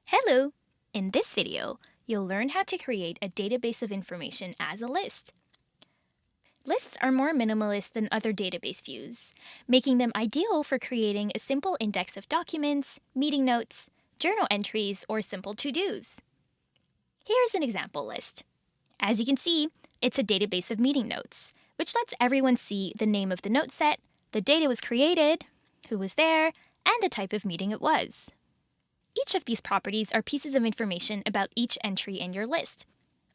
Hello! In this video, you'll learn how to create a database of information as a list. Lists are more minimalist than other database views, making them ideal for creating a simple index of documents, meeting notes, journal entries, or simple to-dos. Here's an example list. As you can see, it's a database of meeting notes, which lets everyone see the name of the note set, the date it was created, who was there, and the type of meeting it was. Each of these properties are pieces of information about each entry in your list.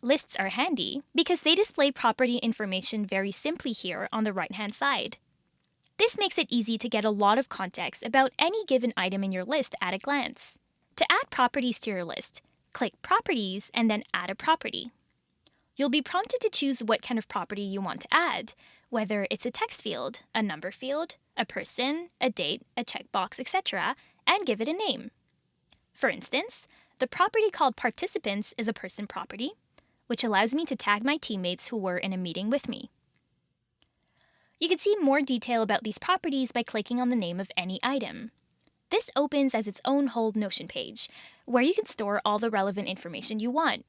Lists are handy because they display property information very simply here on the right-hand side. This makes it easy to get a lot of context about any given item in your list at a glance. To add properties to your list, click Properties and then Add a Property. You'll be prompted to choose what kind of property you want to add, whether it's a text field, a number field, a person, a date, a checkbox, etc., and give it a name. For instance, the property called Participants is a person property, which allows me to tag my teammates who were in a meeting with me. You can see more detail about these properties by clicking on the name of any item. This opens as its own whole Notion page, where you can store all the relevant information you want.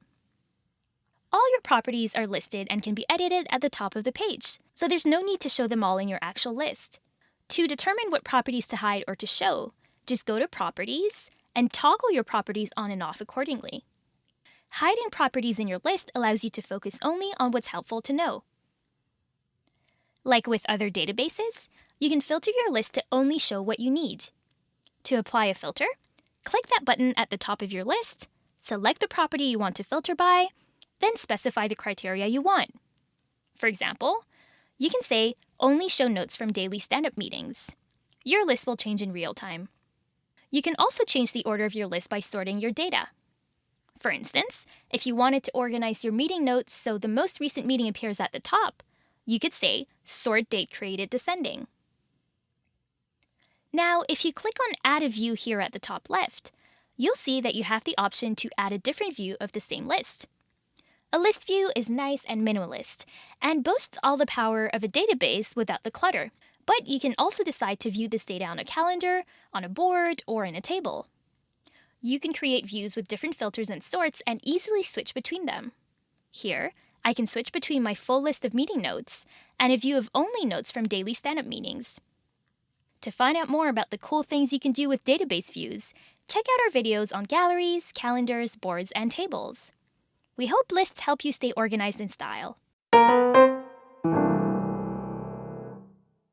All your properties are listed and can be edited at the top of the page, so there's no need to show them all in your actual list. To determine what properties to hide or to show, just go to Properties and toggle your properties on and off accordingly. Hiding properties in your list allows you to focus only on what's helpful to know. Like with other databases, you can filter your list to only show what you need. To apply a filter, click that button at the top of your list, select the property you want to filter by, then specify the criteria you want. For example, you can say, Only show notes from daily stand-up meetings. Your list will change in real time. You can also change the order of your list by sorting your data. For instance, if you wanted to organize your meeting notes so the most recent meeting appears at the top, you could say Sort Date Created Descending. Now, if you click on Add a View here at the top left, you'll see that you have the option to add a different view of the same list. A list view is nice and minimalist, and boasts all the power of a database without the clutter. But you can also decide to view this data on a calendar, on a board, or in a table. You can create views with different filters and sorts and easily switch between them. Here, I can switch between my full list of meeting notes and a view of only notes from daily stand-up meetings. To find out more about the cool things you can do with database views, check out our videos on galleries, calendars, boards, and tables. We hope lists help you stay organized in style.